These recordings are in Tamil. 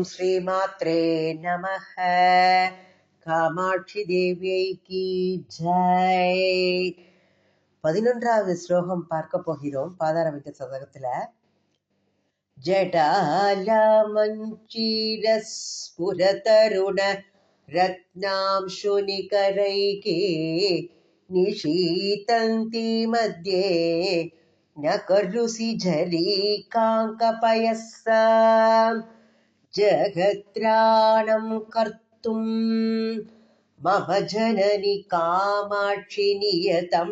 ஸ்ரீமாத்ரே நமஹ. காமாட்சி தேவியை கி ஜெய். 11வது ஸ்லோகம் பார்க்க போகிறோம். பாதாரவிந்த சதகத்துல ஜடாலமஞ்சீரஸ்புரதருண ரத்னாம்சுநிகரைகே நிஷீதந்தி மத்யே न करुषि झरीकाङ्कपयस्सां जगत्राणं कर्तुं मम जननि कामाक्षि नियतं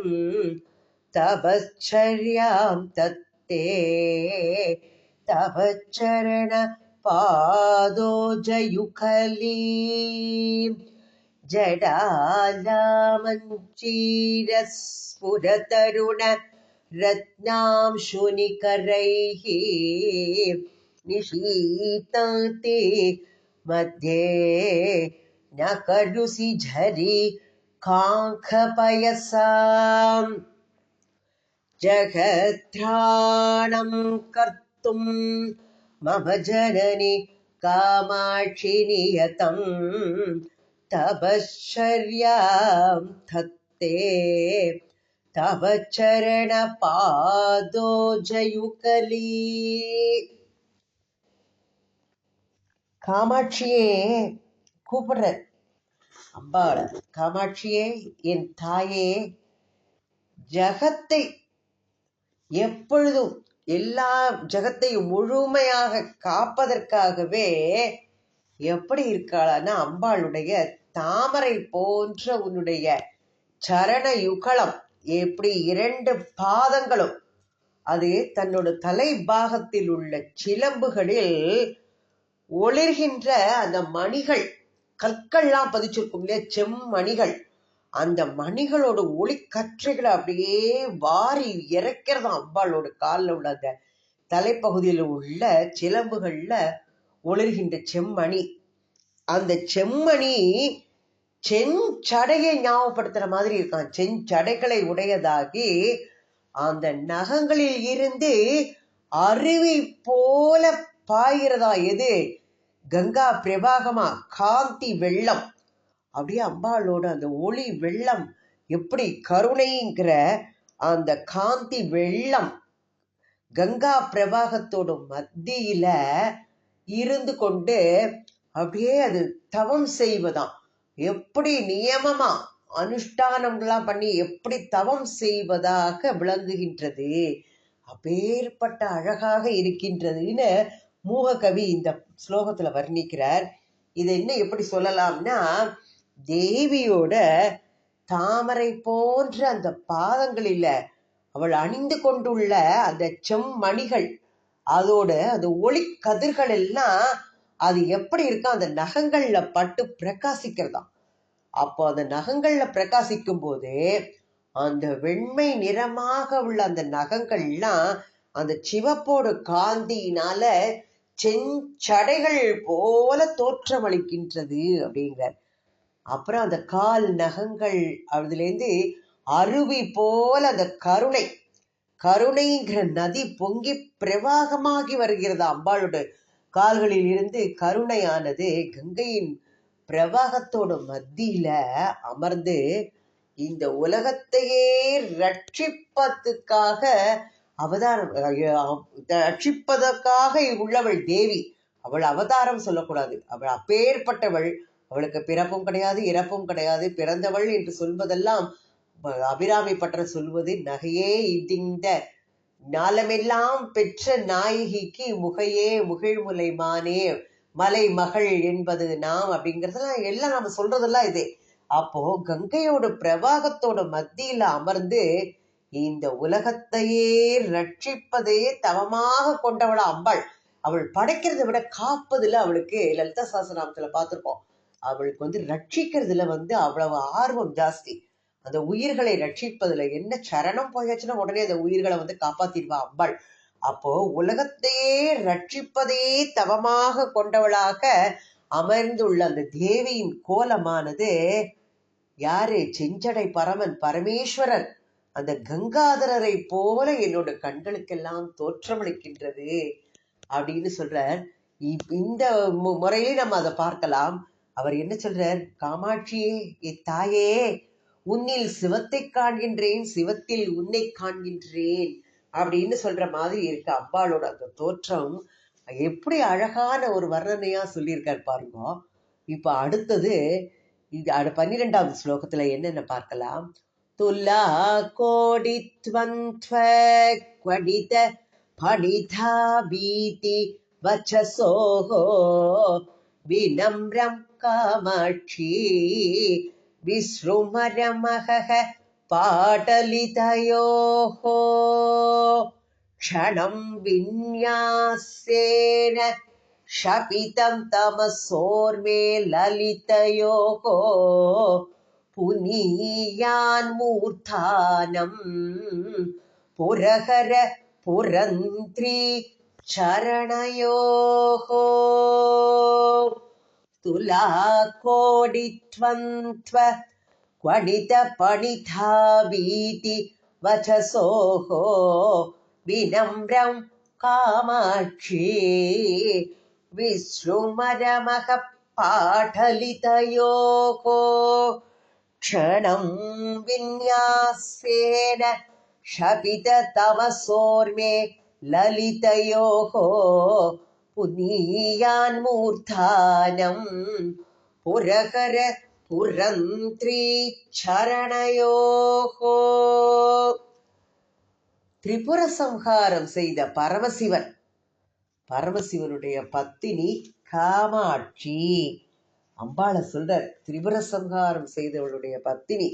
तपश्चर्यां तत्ते तव चरणपादोजयुगली जडालामञ्जीरस्फुरतरुण रत्नांशुनिकरैः निशीतन्ते मध्ये न करुषि झरी काङ्कपयसां जगत्राणं कर्तुं मम जननि कामाक्षि नियतं तपश्चर्यां धत्ते तव चरणपादोजयुगली. காமாட்சியே கூப்பிடுற அம்பாள. காமாட்சியே, என் தாயே, ஜகத்தை எப்பொழுதும் எல்லா ஜகத்தையும் முழுமையாக காப்பதற்காகவே எப்படி இருக்காளன்னா, அம்பாளுடைய தாமரை போன்ற உன்னுடைய சரண யுகலம், எப்படி 2 பாதங்களும் அது தன்னோட தலை பாகத்தில் உள்ள சிலம்புகளில் ஒளிர்கின்ற அந்த மணிகள், கற்கள்லாம் பதிச்சிருக்கும் இல்லையா, செம்மணிகள், அந்த மணிகளோட ஒளி கற்றைகளை அப்படியே வாரி இறைக்கிறதா அம்பாளோட காலில் உள்ள அந்த தலைப்பகுதியில் உள்ள சிலம்புகள்ல ஒளிர்கின்ற செம்மணி. அந்த செம்மணி செஞ்சடையை ஞாபகப்படுத்துற மாதிரி இருக்கான். செஞ்சடைகளை உடையதாகி அந்த நகங்களில் இருந்து அருவி போல பாய்கிறதா எது? கங்கா பிரவாகமா, காந்தி வெள்ளம். அப்படியே அம்பாளோட அந்த ஒளி வெள்ளம், எப்படி கருணைங்கிற அந்த காந்தி வெள்ளம் கங்கா பிரவாகத்தோட மத்தியில இருந்து கொண்டு அப்படியே அது தவம் செய்வதாம். எப்படி நியமமா அனுஷ்டானம்லாம் பண்ணி எப்படி தவம் செய்வதாக விளங்குகின்றது, அப்பேற்பட்ட அழகாக இருக்கின்றதுன்னு மூககவி இந்த ஸ்லோகத்துல வர்ணிக்கிறார். இதை என்ன எப்படி சொல்லலாம்னா, தேவியோட தாமரை போன்ற அந்த பாதங்களில அவள் அணிந்து கொண்டுள்ள அந்த செம்மணிகள், அதோட அந்த ஒளி கதிர்கள் எல்லாம் அது எப்படி இருக்கா, அந்த நகங்கள்ல பட்டு பிரகாசிக்கிறதாம். அப்போ அந்த நகங்கள்ல பிரகாசிக்கும் போது அந்த வெண்மை நிறமாக உள்ள அந்த நகங்கள்லாம் அந்த சிவப்போட காந்தியினால செஞ்சடைகள் போல தோற்றமளிக்கின்றது அப்படிங்கிறார். அப்புறம் அந்த கால் நகங்கள் அதுல இருந்து அருவி போல அந்த கருணைங்கிற நதி பொங்கி பிரவாகமாகி வருகிறது. அம்பாளோட கால்களில் இருந்து கருணையானது கங்கையின் பிரவாகத்தோட மத்தியில அமர்ந்து இந்த உலகத்தையே ரட்சிப்பதற்காக அவதாரம், ரட்சிப்பதற்காக உள்ளவள் தேவி. அவள் அவதாரம் சொல்லக்கூடாது, அவள் அப்பேற்பட்டவள். அவளுக்கு பிறப்பும் கிடையாது, இறப்பும் கிடையாது. பிறந்தவள் என்று சொல்வதெல்லாம் அபிராமி பற்ற சொல்வது நகையே இடிந்த ஞாலமெல்லாம் பெற்ற நாயகிக்கு முகையே முகிழ்முலை மானே மலை மகள் என்பது நாம் அப்படிங்கிறதெல்லாம் எல்லாம் நம்ம சொல்றதெல்லாம் இது. அப்போ கங்கையோட பிரவாகத்தோட மத்தியில அமர்ந்து இந்த உலகத்தையே ரட்சிப்பதையே தவமாக கொண்டவளா அம்பாள். அவள் படைக்கிறதை விட காப்பதுல அவளுக்கு, லலிதா சஹஸ்ரநாமத்துல பார்த்திருப்போம், அவளுக்கு ரட்சிக்கிறதுல அவ்வளவு ஆர்வம் ஜாஸ்தி. அந்த உயிர்களை ரட்சிப்பதுல என்ன சரணம் போயாச்சுன்னா உடனே அந்த உயிர்களை காப்பாத்திடுவா அம்பாள். அப்போ உலகத்தையே ரட்சிப்பதையே தவமாக கொண்டவளாக அமர்ந்துள்ள அந்த தேவியின் கோலமானது யாரு? செஞ்சடை பரமன் பரமேஸ்வரன், அந்த கங்காதரரை போல என்னோட கண்களுக்கெல்லாம் தோற்றமளிக்கின்றது அப்படின்னு சொல்றார். இந்த முறையிலே நம்ம அதை பார்க்கலாம். அவர் என்ன சொல்றார்? காமாட்சியே, என் தாயே, உன்னில் சிவத்தை காண்கின்றேன், சிவத்தில் உன்னை காண்கின்றேன் அப்படின்னு சொல்ற மாதிரி இருக்கு அம்பாளோட அந்த தோற்றம். எப்படி அழகான ஒரு வர்ணனையா சொல்லியிருக்கார் பாருங்க. இப்ப அடுத்தது இது 12வது ஸ்லோகத்துல என்னென்ன பார்க்கலாம். துலா கோடித்வந்த்வ க்வடித படிதா பீதி வச்சசோஹோ வினம்ரம் காமாட்சி விஸ்ருமரமஹ பாடலிதயோஹோ க்ஷணம் விந்யாசேன ஷபிதம் தமசோர்மே லலிதயோகோ புனியான் மூர்த்தானம் புரஹர புரந்த்ரி சரணயோகோ துலா கோடித்வந்த்வ க்வடித பணிதா வீதி வச்சசோஹோ வினம்ரம் காமாட்சி விஸ்ருமரமஹ பாடலிதயோகோ க்ஷணம் விந்யாசேன ஷபித தமசோர்மே லலிதயோகோ புனியான் மூர்த்தானம் புரஹர புரந்த்ரி சரணயோகோ. திரிபுர சம்ஹாரம் செய்த பரமசிவனுடைய பத்தினி காமாட்சி. அம்பாளை சொல்றார், திரிபுர சம்ஹாரம் செய்தவளுடைய பத்தினி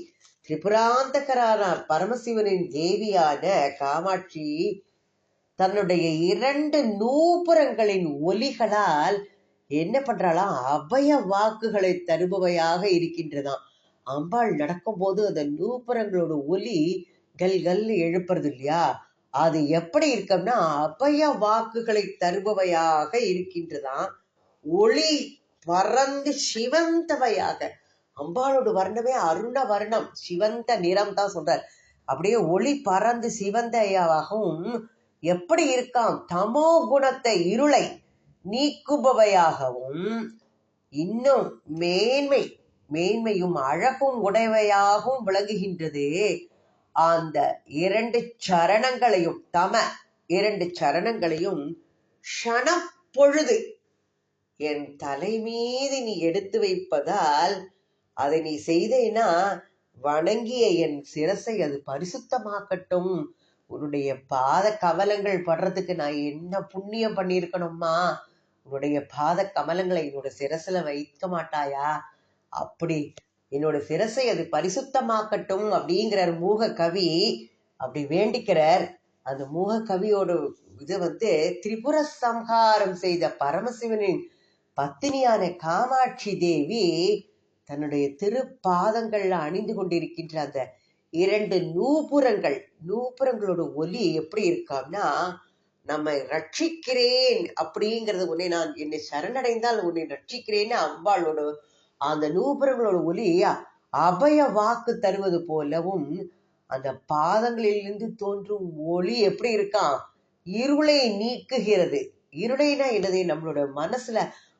திரிபுராந்தகரான பரமசிவனின் தேவியான காமாட்சி தன்னுடைய 2 நூபுரங்களின் ஒலிகளால் என்ன பண்றாளாம்? அபய வாக்குகளை தருபவையாக இருக்கின்றதாம். அம்பாள் நடக்கும் போது அந்த நூபுரங்களோட ஒலி கல் கல் எழுப்புறது இல்லையா, அது எப்படி இருக்கம்னா அபய வாக்குகளை தருபவையாக இருக்கின்றதாம். ஒளி பறந்து சிவந்தவையாக. அம்பாளோட வர்ணமே அருண வர்ணம், சிவந்த நிறம் தான் சொல்றார். அப்படியே ஒளி பறந்து சிவந்தையாகவும் எப்படி இருக்காம்? தமோ குணத்தை, இருளை நீக்குபவையாகவும் இன்னும் மேன்மையும் அழகும் உடையவையாகவும் விளங்குகின்றது. அந்த 2 சரணங்களையும் 2 சரணங்களையும் க்ஷணப்பொழுது என் தலை மீது நீ எடுத்து வைப்பதால் அதை நீ செய்தேனா வணங்கிய என் சிரசை அது பரிசுத்தமாக்கட்டும். உன்னுடைய பாத கமலங்கள் படுறதுக்கு நான் என்ன புண்ணியம் பண்ணியிருக்கணும்மா? உன்னுடைய பாத கமலங்களை என்னோட சிரசுல வைக்க மாட்டாயா? அப்படி என்னோட சிரசை அது பரிசுத்தமாக்கட்டும் அப்படிங்கிறார் மூக கவி. அப்படி வேண்டிக்கிறார். அந்த மூக கவியோட இது திரிபுர சம்ஹாரம் செய்த பரமசிவனின் பத்தினியான காமாட்சி தேவி தன்னுடைய திருப்பாதங்கள்ல அணிந்து கொண்டிருக்கின்ற அந்த 2 நூபுரங்களோட ஒலி எப்படி இருக்காம்னா, நம்மை ரட்சிக்கிறேன் அப்படிங்கிறது, என்னை சரணடைந்தால் உன்னை ரட்சிக்கிறேன்னு அம்பாளோட அந்த நூபுரங்களோட ஒலி அபய வாக்கு தருவது போலவும், அந்த பாதங்களிலிருந்து தோன்றும் ஒளி எப்படி இருக்காம்? இருளை நீக்குகிறது. இருளைனா என்னது? நம்மளோட மனசுல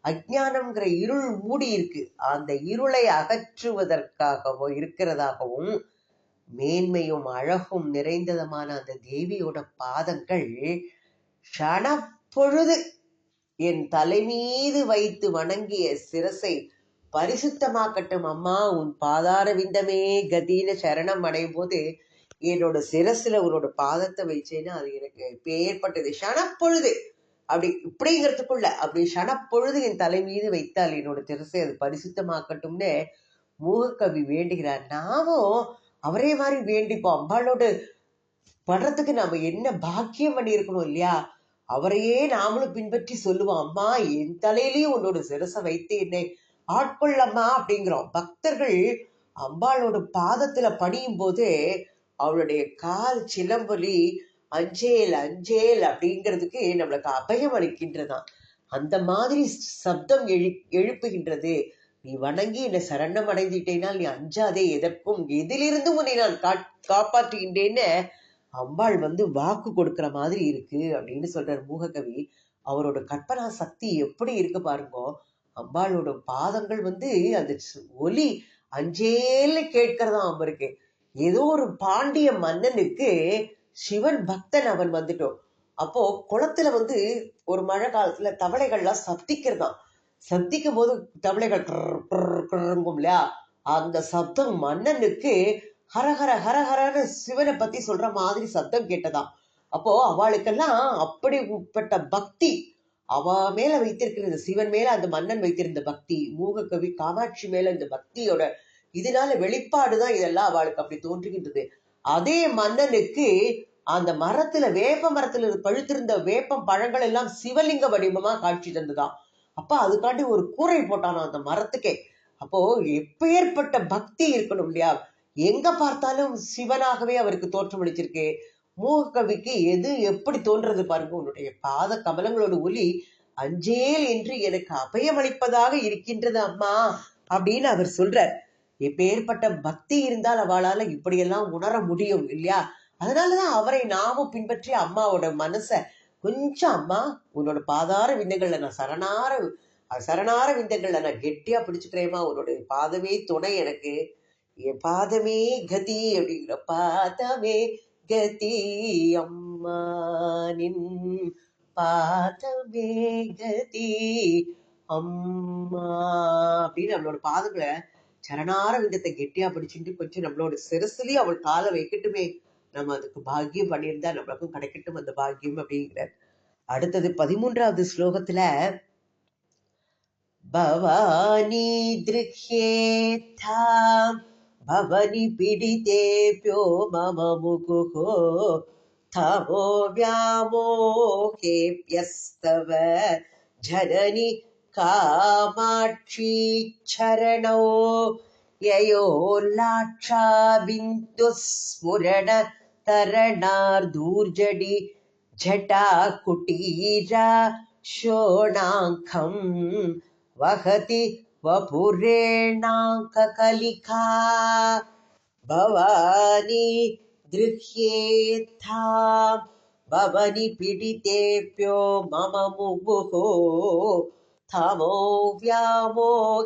அஜ்ஞானம்ங்கிற இருள் மூடி இருக்கு. அந்த இருளை அகற்றுவதற்காகவும் இருக்கிறதாகவும் மேன்மையும் அழகும் நிறைந்ததுமான அந்த தேவியோட பாதங்கள் க்ஷணப்பொழுது என் தலை மீது வைத்து வணங்கிய சிரசை பரிசுத்தமாக்கட்டும். அம்மா, உன் பாதார விந்தமே கதின்னு சரணம் அடையும் போது என்னோட சிரசுல உன்னோட பாதத்தை வச்சேன்னா அது எனக்கு ஏற்பட்டது. க்ஷணப்பொழுது இப்படிங்கிறதுக்குள்ள அப்படி க்ஷணப்பொழுது என் தலை மீது வைத்தால் என்னோட சிரசை அது பரிசுத்தமாக்கட்டும்னு மூகக்கவி வேண்டுகிறார். நாமும் அவரே மாதிரி வேண்டிப்போம். அம்பாளோடு படுறதுக்கு நாம என்ன பாக்கியம் பண்ணி இருக்கணும் இல்லையா? அவரையே நாமளும் பின்பற்றி சொல்லுவோம், அம்மா என் தலையிலையும் உன்னோட சிரசை வைத்து என்னை ஆட்கொள்ளம்மா அப்படிங்கிறோம். பக்தர்கள் அம்பாளோட பாதத்துல பணியும் போது அவளுடைய கால் சிலம்பொலி அஞ்சேல் அஞ்சேல் அப்படிங்கிறதுக்கு நம்மளுக்கு அபயம் அளிக்கின்றதாம். அந்த மாதிரி சப்தம் எழுப்புகின்றது. நீ வணங்கி என்னை சரணம் அடைந்துட்டேனால் நீ அஞ்சாதே, எதற்கும் எதிலிருந்து உன்னை நான் காப்பாற்றுகின்றேன்னு அம்பாள் வாக்கு கொடுக்கிற மாதிரி இருக்கு அப்படின்னு சொல்றார் மூககவி. அவரோட கற்பனா சக்தி எப்படி இருக்கு பாருங்க. அம்பாளோட பாதங்கள் வந்து அந்த ஒலி அஞ்சேல கேட்கிறதாம் அவருக்கு. ஏதோ ஒரு பாண்டிய மன்னனுக்கு சிவன் பக்தன் அவன் வந்துட்டோம். அப்போ குளத்துல வந்து ஒரு மழை காலத்துல தவளைகள்லாம் சப்திக்கிறதாம். சப்திக்கும் போது தவளைகள் கிருங்கும் இல்லையா, அந்த சப்தம் மன்னனுக்கு ஹரஹர ஹரஹரன்னு சிவனை பத்தி சொல்ற மாதிரி சப்தம் கேட்டதாம். அப்போ அவளுக்கெல்லாம் அப்படிப்பட்ட பக்தி அவ மேல வைத்திருக்கிற சிவன் மேல அந்த மன்னன் வைத்திருந்த பக்தி, மூககவி காமாட்சி மேல இந்த பக்தியோட இதனால வெளிப்பாடுதான் இதெல்லாம் அவளுக்கு அப்படி தோன்றுகின்றது. அதே மன்னனுக்கு அந்த மரத்துல வேப்ப மரத்துல பழுத்திருந்த வேப்பம் பழங்கள் எல்லாம் சிவலிங்க வடிவமா காட்சி தந்துதான். அப்ப அதுக்காண்டி ஒரு கூரை போட்டானோ அந்த மரத்துக்கே. அப்போ எப்பேற்பட்ட பக்தி இருக்கணும் இல்லையா. எங்க பார்த்தாலும் சிவனாகவே அவருக்கு தோற்றமளிச்சிருக்கு. மூககவிக்கு எது எப்படி தோன்றது பாருங்க. உன்னுடைய பாத கமலங்களோட ஒலி அஞ்சேல் என்று எனக்கு அபயமளிப்பதாக இருக்கின்றது அம்மா அப்படின்னு அவர் சொல்றார். எப்பேற்பட்ட பக்தி இருந்தால் அவளால இப்படியெல்லாம் உணர முடியும் இல்லையா. அதனாலதான் அவரை நாமும் பின்பற்றி அம்மாவோட மனச கொஞ்சம், அம்மா உன்னோட பாதார விந்தங்கள்ல நான் சரணார விந்தங்கள்ல நான் கெட்டியா பிடிச்சுக்கிறேம்மா, உன்னுடைய பாதமே துணை எனக்கு, என் பாதமே கதி அப்படிங்கிற. பாதமே கதி அம்மா நின் பாதமே கதி அம்மா அப்படின்னு நம்மளோட பாதங்களை சரணார விந்தத்தை கெட்டியா பிடிச்சிட்டு கொஞ்சம் நம்மளோட சிரசுலயும் அவள் காலை வைக்கட்டுமே, நம்ம அதுக்கு பாக்கியம் பண்ணியிருந்தா நம்மளுக்கும் கிடைக்கட்டும் அந்த பாக்கியம் அப்படிங்கிறார். அடுத்தது 13வது ஸ்லோகத்துல பவானி திருஹ்யேதாம் பவனி பிடிதேப்யோ மம முகுஹோ தமோ வியாமோகேப்யஸ்தவ ஜனனி காமாட்சி சரணோ யயோல்லாட்சா பிந்து ஸ்முரண தரணார்தூர்ஜடி ஜட்டா குட்டீரா ஷோணாங்கம் வஹதி வபுரேணாங்ககலிகா பவானி திருஹ்யேதாம் பவனி பிடிதேப்யோ மம முகுஹோ தமோ வியாமோகேப்யஸ்தவ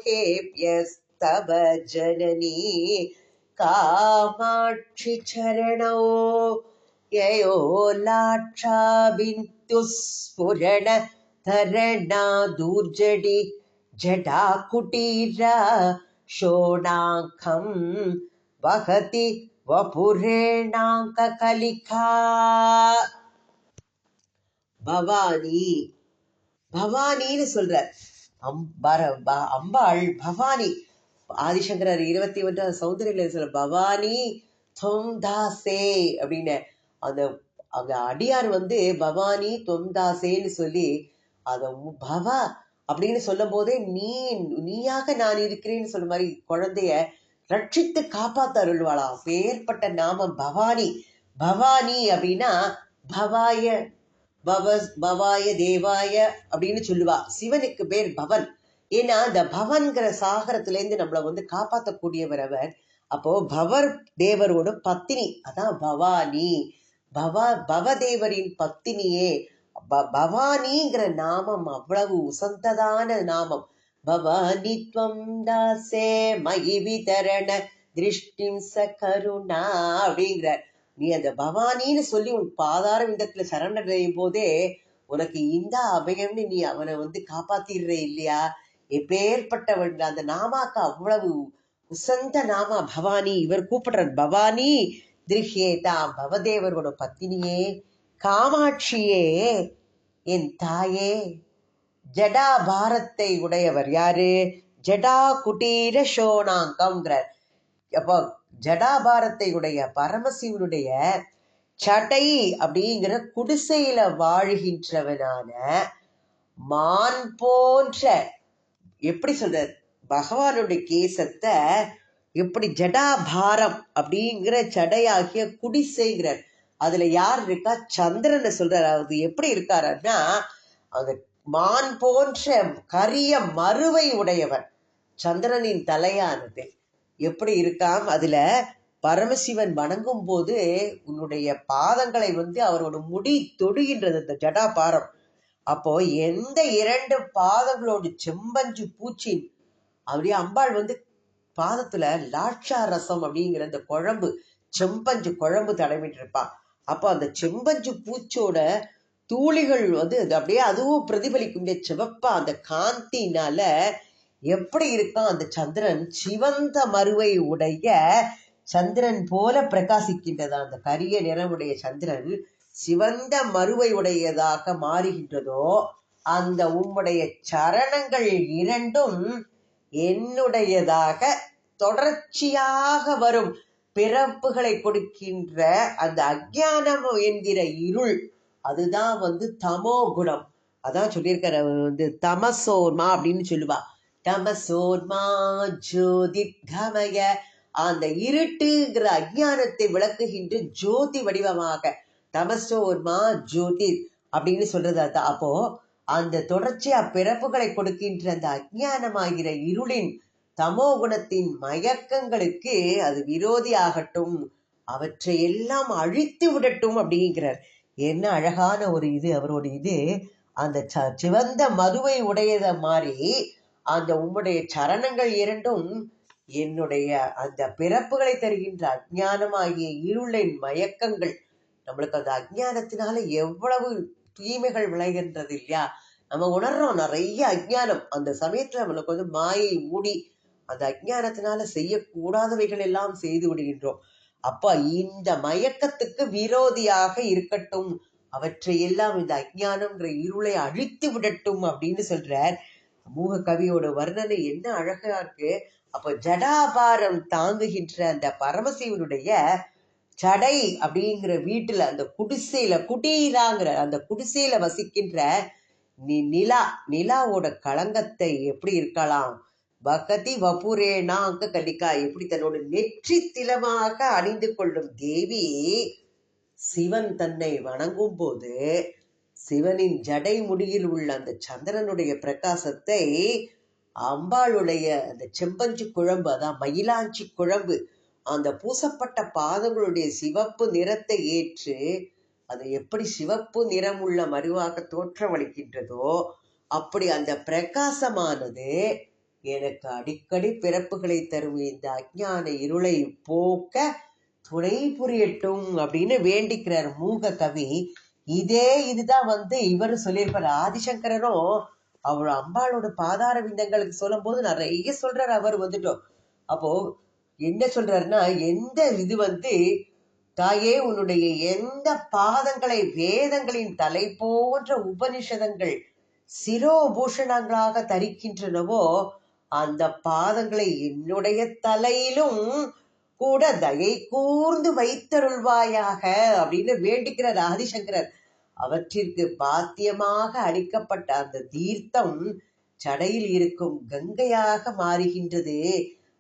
ஜனனி காமாட்சி சரணோ யயோல்லாட்சா பிந்து ஸ்புரண தரணாதூர்ஜடி ஜடா குட்டீரா ஷோணாங்கம் வஹதி வபுரேணாங்ககலிகா. பவானி பவானின்னு சொல்றார். அம்பாள் பவானி. ஆதிசங்கரர் 21 சௌந்தர்யில சொல்ற பவானி தொம்தாசே அப்படின்னு. அந்த அந்த அடியார் வந்து பவானி தொம்தாசேன்னு சொல்லி அத பவா அப்படின்னு சொல்லும் போதே நீயாக நான் இருக்கிறேன்னு சொல்ற மாதிரி குழந்தைய ரட்சித்து காப்பாத்த அருள்வாளா. பேர்பட்ட நாமம் பவானி. பவானி அப்படின்னா பவாய பவாய தேவாய அப்படின்னு சொல்லுவா. சிவனுக்கு பேர் பவன். ஏன்னா அந்த பவன்கிற சாகரத்துல இருந்து நம்மளை வந்து காப்பாற்றக்கூடியவர் அவர். அப்போ பவர் தேவரோட பத்தினி, அதான் பவானி. பவதேவரின் பத்தினியே. பவானிங்கிற நாமம் அவ்வளவு உசந்ததான நாமம். பவானி துவம் தாசே மயி விதரண திருஷ்டிம் ச கருணா அப்படிங்கிற. நீ அந்த பவானின்னு சொல்லி உன் பாதார விந்தத்துல சரணடையும் போதே உனக்கு இந்த அபயம்னு நீ அவனை வந்து காப்பாத்திடுற இல்லையா. எப்பேற்பட்டவன் அந்த நாமாக்கு அவ்வளவு உசந்த நாமா பவானி. இவர் கூப்பிடுறார் பவானி திருஹ்யேதா, பவதேவரோட பத்தினியே, காமாட்சியே, என் தாயே. ஜடா பாரத்தை உடையவர் யாரு? ஜடா குட்டீர ஷோணாங்கம்ங்கிறார். அப்போ ஜடாபாரத்தை உடைய பரமசிவனுடைய சடை அப்படிங்கிற குடிசையில வாழ்கின்றவனான மான் போன்ற, எப்படி சொல்ற, பகவானுடைய கேசத்தை எப்படி ஜடாபாரம் அப்படிங்கிற சடையாகிய குடிசைங்கிற அதுல யார் இருக்கா? சந்திரனை சொல்றாரு. அது எப்படி இருக்காருன்னா அந்த மான் போன்ற கரிய மறுவை உடையவர். சந்திரனின் தலையானது எப்படி இருக்காம், அதுல பரமசிவன் வணங்கும் போது உன்னுடைய பாதங்களை வந்து அவரோட முடி தொடுகின்றது, அந்த ஜடாபாரம். அப்போ எந்த 2 பாதங்களோடு செம்பஞ்சு பூச்சின் அப்படியே அம்பாள் பாதத்துல லாட்சா ரசம் அப்படிங்கிற அந்த குழம்பு, செம்பஞ்சு குழம்பு தடவிட்டு இருப்பா. அப்போ அந்த செம்பஞ்சு பூச்சோட தூளிகள் அது அப்படியே அதுவும் பிரதிபலிக்கும் சிவப்பா அந்த காந்தினால எப்படி இருக்கான் அந்த சந்திரன், சிவந்த மருவை உடைய சந்திரன் போல பிரகாசிக்கின்றதா. அந்த கரிய நிறமுடைய சந்திரன் சிவந்த மருவை உடையதாக மாறுகின்றதோ, அந்த உம்முடைய சரணங்கள் 2ம் என்னுடையதாக தொடர்ச்சியாக வரும் பிறப்புகளை கொடுக்கின்ற அந்த அஜ்ஞானம் என்கிற இருள், அதுதான் தமோ குணம். அதான் சொல்லியிருக்காரு தமசோர்மா அப்படின்னு சொல்லுவா. தமசோர்மா ஜோதிர்கமய, அந்த இருட்டுங்கிற அஜ்ஞானத்தை விளக்குகின்ற ஜோதி வடிவமாக தமசோர்மா ஜோதிர் அப்படின்னு சொல்றது. அப்போ அந்த தொடர்ச்சியா பிறப்புகளை கொடுக்கின்ற அந்த அஜ்ஞானமாகிற இருளின் தமோ குணத்தின் மயக்கங்களுக்கு அது விரோதி ஆகட்டும், அவற்றை எல்லாம் அழித்து விடட்டும் அப்படிங்கிறார். என்ன அழகான ஒரு இது அவரோட இது. அந்த சிவந்த மதுவை உடையத மாதிரி அந்த உம்முடைய சரணங்கள் 2ம் என்னுடைய அந்த பிறப்புகளை தருகின்ற அஜ்ஞானமாகிய இருளின் மயக்கங்கள். நம்மளுக்கு அந்த அஜ்ஞானத்தினால எவ்வளவு தீமைகள் விளைகின்றது இல்லையா? நம்ம உணர்றோம் நிறைய அஜ்ஞானம். அந்த சமயத்துல நம்மளுக்கு மாயை மூடி அந்த அஜ்ஞானத்தினால செய்யக்கூடாதவைகள் எல்லாம் செய்து விடுகின்றோம். அப்ப இந்த மயக்கத்துக்கு விரோதியாக இருக்கட்டும், அவற்றை எல்லாம் இந்த அஜ்ஞானம்ன்ற இருளை அழித்து விடட்டும் அப்படின்னு சொல்றார். மூக கவியோட வர்ணனை என்ன அழகா இருக்கு. அப்ப ஜடாபாரம் தாங்குகின்ற அந்த பரமசிவனுடைய சடை அப்படிங்கிற வீட்டுல அந்த குடிசையில, குடீராங்கிற அந்த குடிசையில வசிக்கின்ற நிலாவோட களங்கத்தை எப்படி இருக்கலாம், பகதி வபுரேனா அங்க கலிக்கா, எப்படி தன்னோட நெற்றி திலமாக அணிந்து கொள்ளும் தேவி சிவன் தன்னை வணங்கும் போது சிவனின் ஜடை முடியில் உள்ள அந்த சந்திரனுடைய பிரகாசத்தை அம்பாளுடைய அந்த செம்பஞ்சு குழம்பு, அதான் மயிலாஞ்சி குழம்பு, அந்த பூசப்பட்ட பாதங்களுடைய சிவப்பு நிறத்தை ஏற்று அது எப்படி சிவப்பு நிறம் உள்ள மருவாக தோற்றமளிக்கின்றதோ, அப்படி அந்த பிரகாசமானது எனக்கு அடிக்கடி பிறப்புகளை தரும் இந்த அஞ்ஞான இருளை போக்க துணை புரியட்டும் அப்படின்னு வேண்டிக்கிறார் மூக கவி. இதுதான் இவர் சொல்லியிருப்பார். ஆதிசங்கரரும் அவர் அம்பாளோட பாதார விந்தங்களுக்கு சொல்லும் போது நிறைய சொல்றாரு அவர் அப்போ என்ன சொல்றாருன்னா, எந்த இது தாயே உன்னுடைய எந்த பாதங்களை வேதங்களின் தலை போன்ற உபனிஷதங்கள் சிரோபூஷணங்களாக தரிக்கின்றனவோ அந்த பாதங்களை என்னுடைய தலையிலும் கூட தயை கூர்ந்து வைத்தருள்வாயாக அப்படின்னு வேண்டிக்கிறார் ஆதிசங்கரர். அவற்றிற்கு பாத்தியமாக அளிக்கப்பட்ட அந்த தீர்த்தம் சடையில் இருக்கும் கங்கையாக மாறுகின்றது.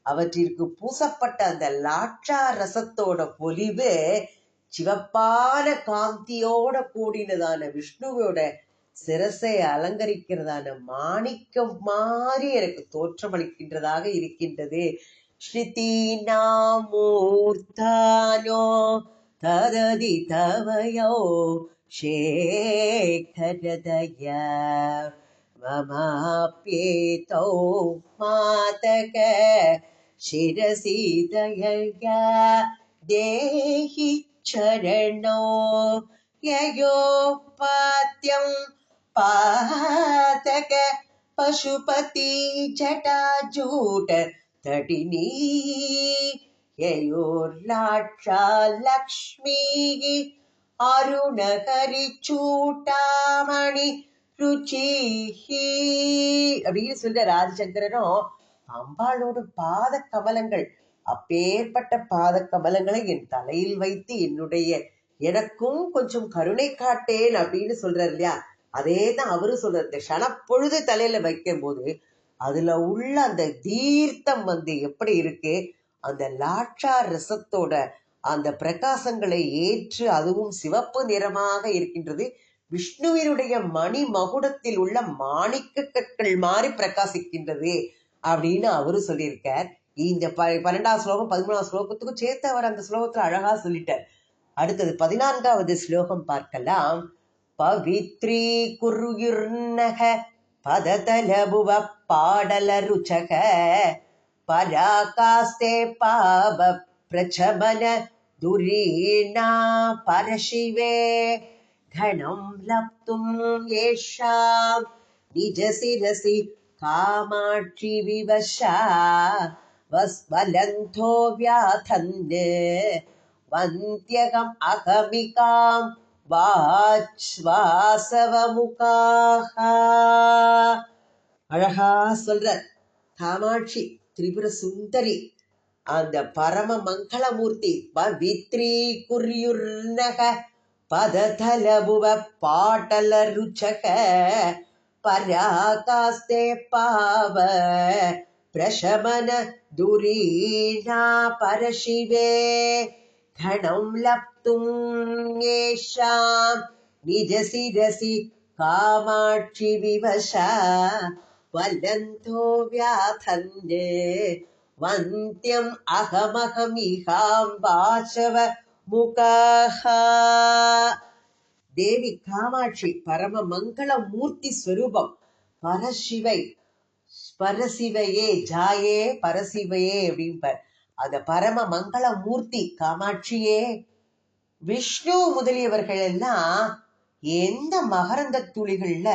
அவற்றிற்கு பூசப்பட்ட அந்த லாட்சா ரசத்தோட பொலிவு சிவப்பான காந்தியோட கூடினதான விஷ்ணுவோட சிரசை அலங்கரிக்கிறதான மாணிக்கம் மாதிரி எனக்கு தோற்றமளிக்கின்றதாக இருக்கின்றது. ஸ்ருதீனாமூர்த்தானோ தததி தவயோ சேகரதய மமாப்யேதோ மாதக சிரசீதயா தேஹி சரணோ யயோபாத்யம் பாதக பசுபதி ஜடாஜூட தடினீ யயோர்லாட்சா லக்ஷ்மீ அருணகரி சூட்டாமணி ருச்சிஹி அப்படின்னு சொல்ற ஆதிசங்கரனும் அம்பாளோட பாத கமலங்கள், அப்பேற்பட்ட பாத கமலங்களை என் தலையில் வைத்து எனக்கும் கொஞ்சம் கருணை காட்டேன் அப்படின்னு சொல்றாரு இல்லையா? அதே தான் அவரும் சொல்றாரு. இந்த க்ஷணப்பொழுது தலையில வைக்கும் போது அதுல உள்ள அந்த தீர்த்தம் எப்படி இருக்கு, அந்த லாட்சா ரசத்தோட அந்த பிரகாசங்களை ஏற்று அதுவும் சிவப்பு நிறமாக இருக்கின்றது. விஷ்ணுவினுடைய மணி மகுடத்தில் உள்ள மாணிக்க கற்கள் மாறி பிரகாசிக்கின்றது அப்படின்னு அவரு சொல்லியிருக்கார். இந்த 12ஆம் ஸ்லோகம் 13ஆம் ஸ்லோகத்துக்கும் சேர்த்து அவர் அந்த ஸ்லோகத்துல அழகா சொல்லிட்டார். அடுத்தது 14வது ஸ்லோகம் பார்க்கலாம். பவித்ரீகுர்யுர்நக பததலபுவ பாடலருச்சக பராகாஸ்தே பாவ பிரச்சமன துரீணா பரசிவே கணம் லப்தும் ஏஷாம் நிஜசிரசி காமாட்சி விவசா வஸ்வலந்தோ வியாதன்னு வந்தியகம் அகமிகாம் வாசவமுகாக. அழகா சொல்ற காமாட்சி திரிபுர சுந்தரி அந்த பரம மங்களமூர்த்தி பவித்ரீகுர்யுர்நக பததலபுவ பாடலருச்சக பராகாஸ்தே பாவ பிரசமன துரீணா பரசிவே கணம் லப்தும் ஏஷாம் நிஜசிரசி காமாட்சி விவசா வலந்தோ வியாதன்னு வந்தியம் அகமகமிகாம் வாசவ முகாஹ. தேவி காமாட்சி பரம மங்கள மூர்த்தி ஸ்வரூபம். பரசிவை பரசிவையே ஜாயே பரசிவையே அப்படின்பார். அந்த பரம மங்கள மூர்த்தி காமாட்சியே. விஷ்ணு முதலியவர்கள் எல்லாம் எந்த மகரந்த துளிகள்ல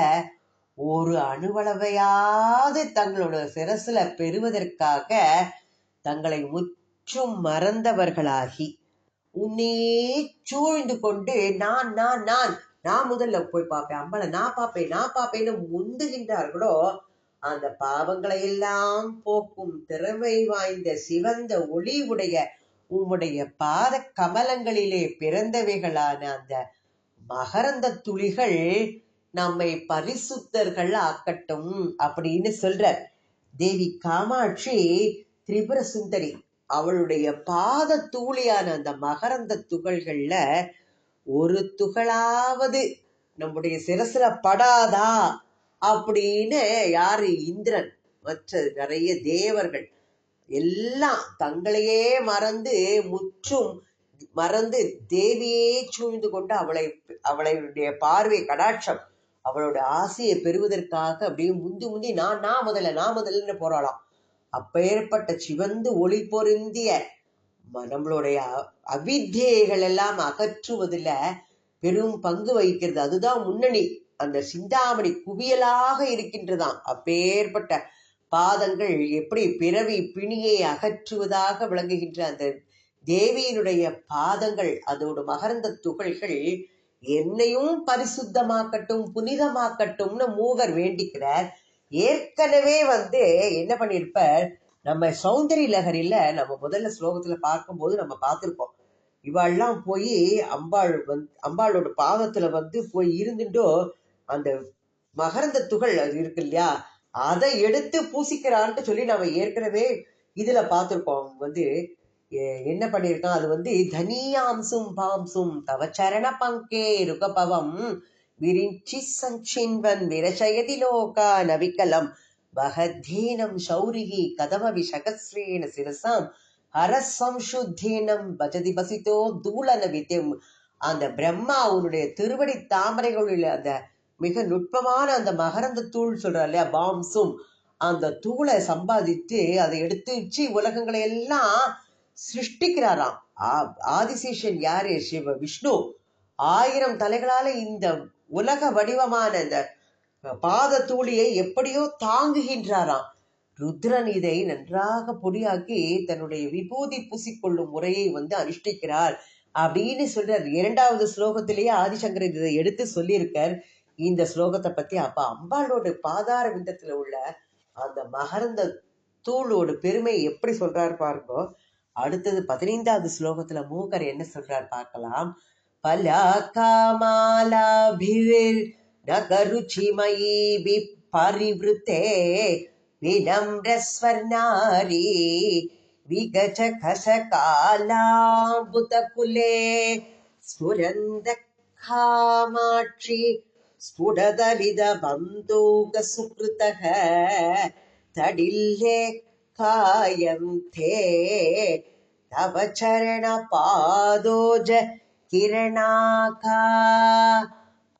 ஒரு அணுவளவையாவது தங்களோட சிரசுல பெறுவதற்காக தங்களை முற்றும் மறந்தவர்களாகி உன்னே சூழ்ந்து கொண்டு நான் நான் நான் நான் முதல்ல போய் பார்ப்பேன், அம்பளை நான் பார்ப்பேன்னு முந்துகின்றார்களோ அந்த பாவங்களை எல்லாம் போக்கும் திறமை வாய்ந்த சிவந்த ஒளி உடைய உம்முடைய பாத கமலங்களிலே பிறந்தவைகளான அந்த மகரந்த துளிகள் நம்மை பரிசுத்தர்கள் ஆக்கட்டும் அப்படின்னு சொல்றார். தேவி காமாட்சி திரிபுர சுந்தரி. அவளுடைய பாத தூளியான அந்த மகரந்த துகள்கள்ல ஒரு துகளாவது நம்முடைய சிரசுல படாதா அப்படின்னு யாரு? இந்திரன், மற்ற நிறைய தேவர்கள் எல்லாம் தங்களையே மறந்து முற்றும் மறந்து தேவியே சூழ்ந்து கொண்டு அவளுடைய பார்வை கடாட்சம் அவளோட ஆசையை பெறுவதற்காக அப்படியே முந்தி நான் முதல்லன்னு போறாளாம். அப்பேற்பட்ட சிவந்து ஒளி பொருந்திய நம்மளுடைய அவித்தியைகள் எல்லாம் அகற்றுவதில் பெரும் பங்கு வகிக்கிறது. அதுதான் முன்னணி. அந்த சிந்தாமணி குவியலாக இருக்கின்றதாம். அப்பேற்பட்ட பாதங்கள் எப்படி பிறவி பிணியை அகற்றுவதாக விளங்குகின்ற அந்த தேவியினுடைய பாதங்கள், அதோட மகரந்த துகள்கள் என்னையும் பரிசுத்தமாக்கட்டும் புனிதமாக்கட்டும்னு மூவர் வேண்டிக்கிறார். ஏற்கனவே என்ன பண்ணிருப்பார், நம்ம சௌந்தரிய லகரியில நம்ம முதல்ல ஸ்லோகத்துல பார்க்கும்போது நம்ம பார்த்திருப்போம். இவாள்லாம் போய் அம்பாளோட பாதத்துல போய் இருந்துட்டோ அந்த மகரந்த துகள் அது இருக்கு இல்லையா, அதை எடுத்து பூசிக்கிறான்ட்டு சொல்லி நம்ம ஏற்கனவே இதுல பார்த்திருப்போம். என்ன பண்ணிருக்கான், அது தனியாம்சும் பாம்சும் தவ சரண பங்கே ருகபவம் விரிஞ்சி சஞ்சின்வன் விரசயதி லோகா நவிக்கலம் வகதீனம் சௌரிகி கதவ விஷகஸ்ரேன சிரசாம் ஹரசம்சுத்தீனம் பஜதி பசித்தோ தூளன வித்தியம். அந்த பிரம்மா அவனுடைய திருவடி தாமரைகளில் அந்த மிக நுட்பமான அந்த மகரந்த தூள் சொல்றார் இல்லையா, பாம்சும், அந்த தூளை சம்பாதித்து அதை எடுத்து வச்சு உலகங்களை எல்லாம் சிருஷ்டிக்கிறாராம். ஆதிசேஷன் யாரு? சிவ விஷ்ணு 1000 தலைகளால இந்த உலக வடிவமான இந்த பாத தூளியை எப்படியோ தாங்குகின்றாராம். ருத்ரன் இதை நன்றாக பொடியாக்கி தன்னுடைய விபூதி பூசிக்கொள்ளும் முறையை அனுஷ்டிக்கிறார் அப்படின்னு சொல்றார். 2வது ஸ்லோகத்திலேயே ஆதிசங்கர் இதை எடுத்து சொல்லியிருக்கார் இந்த ஸ்லோகத்தை பத்தி. அப்ப அம்பாளோட பாதார விந்தத்துல உள்ள அந்த மகரந்த தூளோட பெருமை எப்படி சொல்றாரு பாருங்கோ. அடுத்தது 15வது ஸ்லோகத்துல மூகர் என்ன சொல்றார் பார்க்கலாம். பலாகாமாலாபிர் நகருச்சிமயி பரிவிருத்தே வினம்ரஸ்வர்ணாரி விகஜ கசகாலாம்புதகுலே ஸ்புரந்த காமாட்சி ஸ்புடதலித பந்தோக சுக்ருதக தடில்லே காயந்தே தவ சரண பாதோஜ கிரணாகா.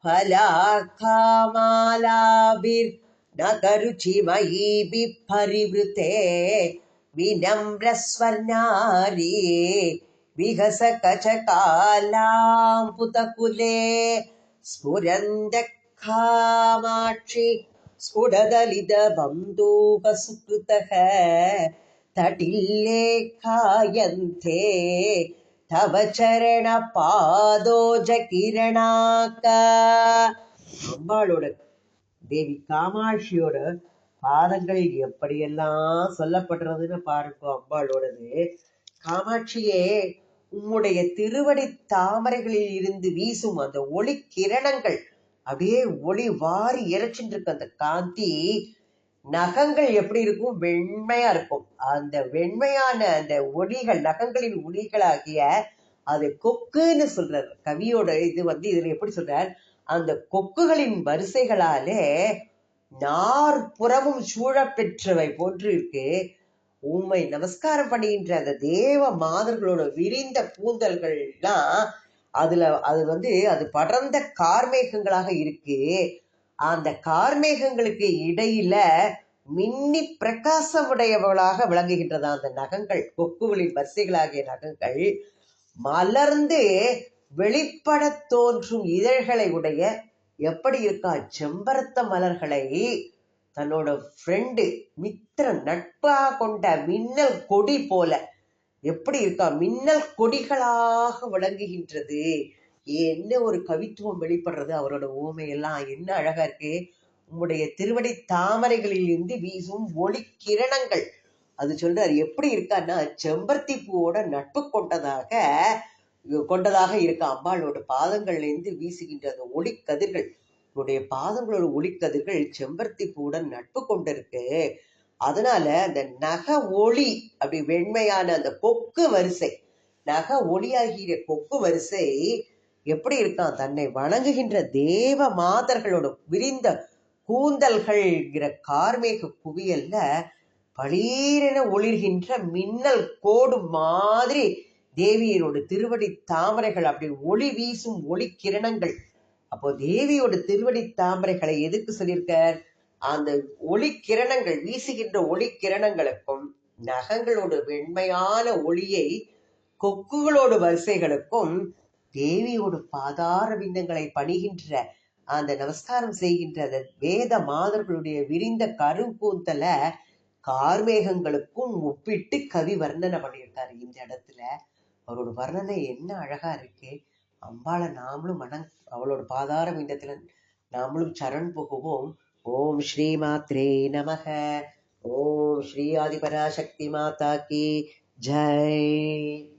फलार्कामालाभिर्नखरुचिमयीभिः परिवृते विनम्रस्वर्णारी विहसकचकालाम्पुतकुले स्फुरन्दः कामाक्षि स्फुटदलितबन्धूकसुकृतः तटिल्लेखायन्ते तव चरणपादोज किरणाक. அம்பாளோட தேவி காமாட்சியோட பாதங்கள் எப்படியெல்லாம் சொல்லப்படுறதுன்னு பாருங்க. அம்பாளோடது, காமாட்சியே உம்முடைய திருவடி தாமரைகளில் இருந்து வீசும் அந்த ஒளி கிரணங்கள் அப்படியே ஒளி வாரி இறைச்சிட்டு இருக்கு. அந்த காந்தி நகங்கள் எப்படி இருக்கும்? வெண்மையா இருக்கும். அந்த வெண்மையான அந்த ஒளிகள், நகங்களின் ஒளிகளாகிய அது கொக்குன்னு சொல்றாரு கவியோட. இது இதுல எப்படி சொல்றார்? அந்த கொக்குகளின் வரிசைகளாலே நாற்புறமும் சூழ பெற்றவை போன்று இருக்கு. உண்மை நமஸ்காரம் பண்ணுகின்ற அந்த தேவ மாதர்களோட விரிந்த கூந்தல்கள்லாம் அது அது படர்ந்த கார்மேகங்களாக இருக்கு. அந்த கார்மேகங்களுக்கு இடையில மின்னி பிரகாசமுடையவர்களாக விளங்குகின்றதா அந்த நகங்கள், கொக்குகளின் வரிசைகளாகிய நகங்கள். மலர்ந்து வெளிப்பட தோன்றும் இதழ்களை உடைய எப்படி இருக்கா? செம்பருத்த மலர்களை தன்னோட ஃப்ரெண்டு மித்திரன் நட்பாக கொண்ட மின்னல் கொடி போல எப்படி இருக்கா? மின்னல் கொடிகளாக விளங்குகின்றது. என்ன ஒரு கவித்துவம் வெளிப்படுறது! அவரோட ஊமையெல்லாம் என்ன அழகா இருக்கு! உம்முடைய திருவடி தாமரைகளில் இருந்து வீசும் ஒளி கிரணங்கள். அது சொல்றாரு எப்படி இருக்கான்னா, செம்பருத்தி பூவோட நட்பு கொண்டதாக இருக்க அம்பாளோட பாதங்கள்ல இருந்து வீசுகின்ற அந்த ஒளி கதிர்கள், உன்னுடைய பாதங்களோட ஒளிக்கதிர்கள் செம்பருத்தி பூவுடன் நட்பு கொண்டிருக்கு. அதனால அந்த நக ஒளி அப்படி வெண்மையான அந்த கொக்கு வரிசை, நக ஒளியாகிய கொக்கு வரிசை எப்படி இருக்கான்? தன்னை வணங்குகின்ற தேவ மாதர்களோட விரிந்த கூந்தல்கள்ங்கிற கார்மேக குவியல்ல பளீரென ஒளிர்கின்ற மின்னல் கோடு மாதிரி தேவியரோட திருவடி தாமரைகள் அப்படி ஒளி வீசும் ஒளி கிரணங்கள். அப்போ தேவியோட திருவடி தாமரைகளை எதுக்கு சொல்லியிருக்கார்? அந்த ஒளி கிரணங்கள், வீசுகின்ற ஒளி கிரணங்களுக்கும் நகங்களோட வெண்மையான ஒளியை கொக்குகளோட வரிசைகளுக்கும் தேவியோட பாதார விந்தங்களை பணிகின்ற அந்த நமஸ்காரம் செய்கின்ற அந்த வேத மாதர்களுடைய விரிந்த கருங்கூந்தல கார்மேகங்களுக்கும் ஒப்பிட்டு கவி வர்ணனை பண்ணியிருக்காரு. இந்த இடத்துல அவரோட வர்ணனை என்ன அழகா இருக்கு! அம்பாளை நாமளும் அவளோட பாதார விந்தத்துல நாமளும் சரண் புகுவோம். ஓம் ஸ்ரீ மாத்ரே நமக. ஓம் ஸ்ரீ ஆதிபராசக்தி மாதா கி ஜெய்.